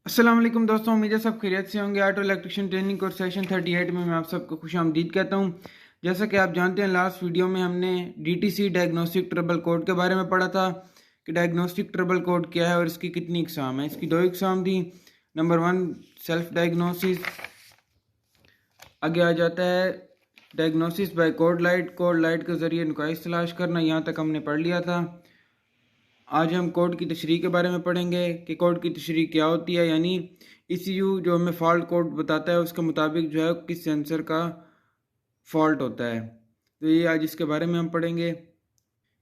अस्सलाम वालेकुम दोस्तों, उम्मीद है सब खैरियत से होंगे। Auto electrician training course session 38 में मैं आप सबको खुशामदीद कहता हूं। जैसा कि आप जानते हैं, लास्ट वीडियो में हमने डीटीसी डायग्नोस्टिक ट्रबल कोड के बारे में पढ़ा था कि डायग्नोस्टिक ट्रबल कोड क्या है और इसकी कितनी इकसाम है। इसकी दो इकसाम थी। नंबर 1 सेल्फ डायग्नोसिस, आगे आ जाता है डायग्नोसिस बाय कोड लाइट के ज़रिए नुकाइस तलाश करना। यहाँ तक हमने पढ़ लिया था। आज हम कोड की तशरीह के बारे में पढ़ेंगे कि कोड की तशरीह क्या होती है, यानी ECU जो हमें फॉल्ट कोड बताता है उसके मुताबिक जो है किस सेंसर का फॉल्ट होता है। तो ये आज इसके बारे में हम पढ़ेंगे।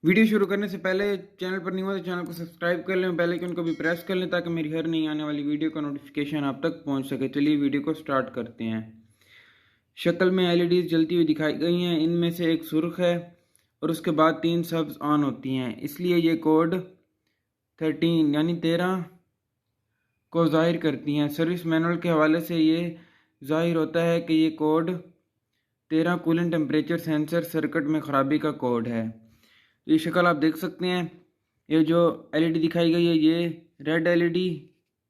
वीडियो शुरू करने से पहले चैनल पर नहीं हो तो चैनल को सब्सक्राइब कर लें, बेल आइकन को भी प्रेस कर लें ताकि मेरी हर नई आने वाली वीडियो का नोटिफिकेशन आप तक पहुंच सके। चलिए वीडियो को स्टार्ट करते हैं। शक्ल में LEDs जलती हुई दिखाई गई हैं। इनमें से एक सुर्ख है और उसके बाद 3 सब्ज ऑन होती हैं, इसलिए ये कोड 13 यानी 13 को ज़ाहिर करती हैं। सर्विस मैनुअल के हवाले से ये ज़ाहिर होता है कि ये code 13 coolant temperature sensor circuit में ख़राबी का कोड है। ये शक्ल आप देख सकते हैं। ये जो LED दिखाई गई है ये रेड LED,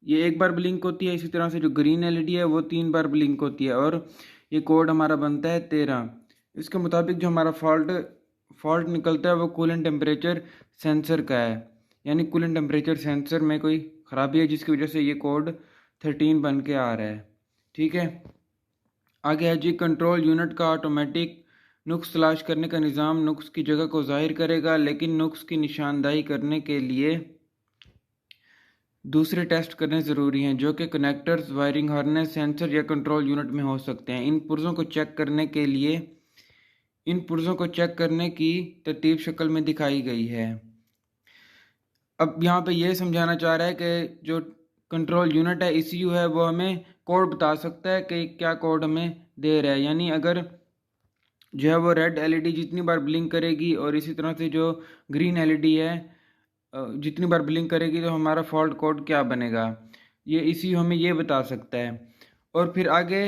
ये एक बार ब्लिंक होती है। इसी तरह से जो ग्रीन LED है वो 3 बार ब्लिंक होती है और ये कोड हमारा बनता है 13। इसके मुताबिक जो हमारा फॉल्ट निकलता है वो कूलेंट टेम्परेचर सेंसर का है, यानी कूलेंट टेम्परेचर सेंसर में कोई ख़राबी है जिसकी वजह से ये कोड 13 बन के आ रहा है। ठीक है, आगे है जी कंट्रोल यूनिट का ऑटोमेटिक नुक्स तलाश करने का निज़ाम नुक्स की जगह को ज़ाहिर करेगा, लेकिन नुक्स की निशानदाही करने के लिए दूसरे टेस्ट करने ज़रूरी हैं जो कि कनेक्टर्स, वायरिंग हार्नेस, सेंसर या कंट्रोल यूनिट में हो सकते हैं। इन पुर्ज़ों को चेक करने की तरतीब शक्ल में दिखाई गई है। अब यहाँ पे ये समझाना चाह रहा है कि जो कंट्रोल यूनिट है ECU है वो हमें कोड बता सकता है कि क्या कोड हमें दे रहा है। यानी अगर जो है वो रेड LED जितनी बार ब्लिंक करेगी और इसी तरह से जो ग्रीन LED है जितनी बार ब्लिंक करेगी तो हमारा फॉल्ट कोड क्या बनेगा, ये ECU हमें ये बता सकता है। और फिर आगे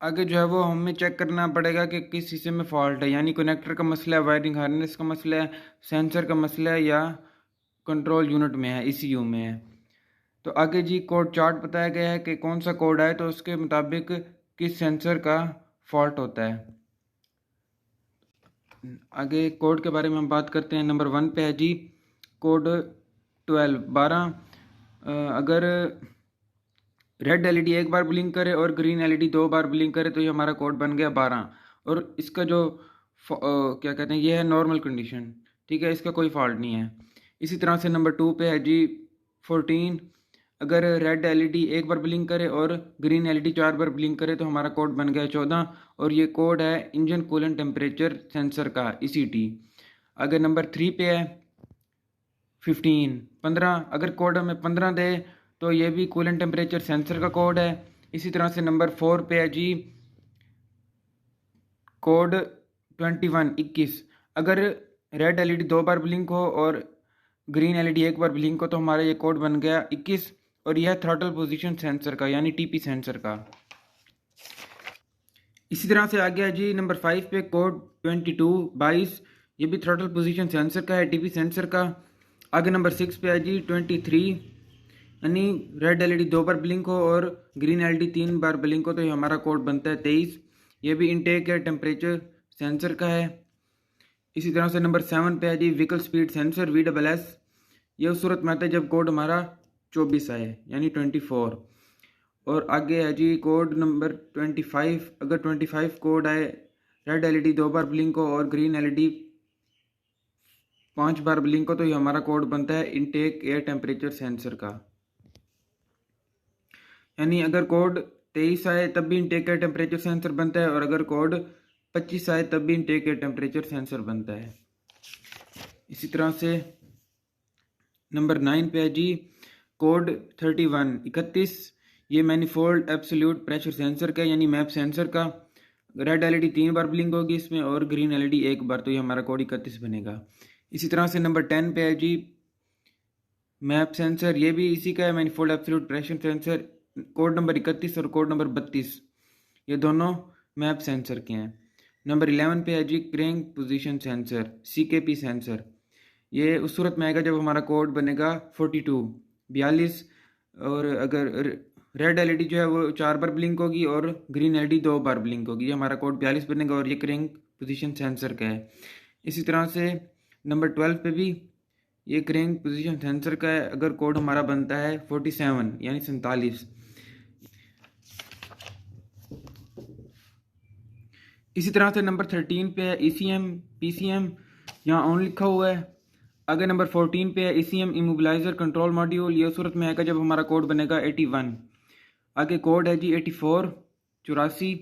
आगे जो है वो हमें चेक करना पड़ेगा कि किस हिस्से में फॉल्ट है, यानी कनेक्टर का मसला है, वायरिंग हार्नेस का मसला है, सेंसर का मसला है या कंट्रोल यूनिट में है, ECU में है। तो आगे जी कोड चार्ट बताया गया है कि कौन सा कोड आए तो उसके मुताबिक किस सेंसर का फॉल्ट होता है। आगे कोड के बारे में हम बात करते हैं। नंबर 1 पे है जी कोड 12 अगर रेड LED एक बार ब्लिंक करे और ग्रीन LED 2 बार ब्लिंक करे तो ये हमारा कोड बन गया 12। और इसका जो क्या कहते हैं ये है नॉर्मल कंडीशन। ठीक है, इसका कोई फॉल्ट नहीं है। इसी तरह से नंबर 2 पे है जी 14 अगर रेड LED एक बार ब्लिंक करे और ग्रीन LED 4 बार ब्लिंक करे तो हमारा कोड बन गया 14 और ये कोड है इंजन कूलेंट टेम्परेचर सेंसर का ECT। अगर नंबर 3 पे है 15 अगर कोड हमें 15 दे तो ये भी कूलेंट टेम्परेचर सेंसर का कोड है। इसी तरह से नंबर 4 पे है जी कोड 21 अगर रेड LED 2 बार ब्लिंक हो और ग्रीन LED एक बार ब्लिंक हो तो हमारा ये कोड बन गया 21 और यह थ्रॉटल पोजीशन सेंसर का यानी TP सेंसर का। इसी तरह से आ गया जी नंबर 5 पे कोड 22 ये भी थ्रॉटल पोजीशन सेंसर का है, TP सेंसर का। आगे नंबर 6 पे है जी 23 यानी रेड LED 2 बार ब्लिंक हो और ग्रीन LED 3 बार ब्लिंक हो तो ये हमारा कोड बनता है 23। ये भी इनटेक या टेम्परेचर सेंसर का है। इसी तरह से नंबर 7 पे है जी व्हीकल स्पीड सेंसर VSS। ये उस सूरत में आता है जब कोड हमारा 24 आए यानी 24। और आगे है जी कोड नंबर 25 अगर 25 कोड आए रेड LED 2 बार ब्लिंक हो और ग्रीन LED 5 बार ब्लिंक हो तो ये हमारा कोड बनता है इनटेक एयर टेम्परेचर सेंसर का। यानी अगर कोड 23 आए तब भी इनटेक एयर टेम्परेचर सेंसर बनता है और अगर कोड 25 आए तब भी इनटेक एयर टेम्परेचर सेंसर बनता है। इसी तरह से नंबर 9 पे है जी कोड 31 ये मैनिफोल्ड एब्सोल्यूट प्रेशर सेंसर का यानी मैप सेंसर का। रेड LED 3 बार ब्लिंक होगी इसमें और ग्रीन LED एक बार तो ये हमारा कोड 31 बनेगा। इसी तरह से नंबर 10 पे है जी मैप सेंसर, ये भी इसी का है manifold absolute pressure sensor. Code number 31 और कोड नंबर 32 ये दोनों मैप सेंसर के हैं। नंबर 11 पे है जी crank position sensor CKP sensor. ये उस सूरत में आएगा जब हमारा कोड बनेगा 42 और अगर रेड एलईडी जो है वो 4 बार ब्लिंक होगी और ग्रीन एलईडी 2 बार ब्लिंक होगी। ये हमारा कोड 42 बनेगा और ये क्रेंक पोजीशन सेंसर का है। इसी तरह से नंबर 12 पे भी ये क्रेंक पोजीशन सेंसर का है। अगर कोड हमारा बनता है 47 यानी 47। इसी तरह से नंबर 13 पे है ECM PCM, यहाँ ऑन लिखा हुआ है। अगर नंबर 14 पे है ECM इमोबिलाइजर कंट्रोल मॉड्यूल, ये उस सूरत में आएगा जब हमारा कोड बनेगा 81। आगे कोड है जी 84 84,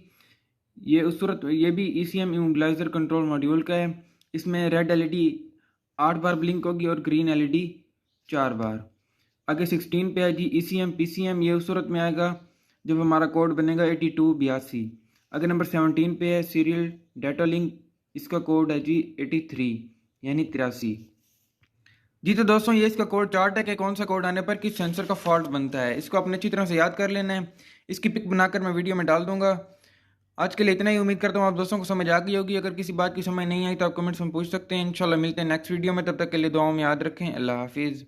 ये उस सूरत ये भी ECM इमोबिलाइजर कंट्रोल मॉड्यूल का है। इसमें रेड एलईडी 8 बार ब्लिंक होगी और ग्रीन एलईडी 4 बार। आगे 16 पे है जी ECM PCM, ये उस सूरत में आएगा जब हमारा कोड बनेगा 82 82। अगर नंबर 17 पे है सीरियल डाटा लिंक, इसका कोड है जी 83 यानी 83। जी तो दोस्तों ये इसका कोड चार्ट है कि कौन सा कोड आने पर किस सेंसर का फॉल्ट बनता है। इसको अपने अच्छी तरह से याद कर लेना है। इसकी पिक बनाकर मैं वीडियो में डाल दूंगा। आज के लिए इतना ही। उम्मीद करता हूँ आप दोस्तों को समझ आ गई होगी। अगर किसी बात की समझ नहीं आई तो आप कमेंट्स में पूछ सकते हैं। इंशाल्लाह मिलते हैं नेक्स्ट वीडियो में। तब तक के लिए दुआओं में याद रखें। अल्लाह हाफिज़।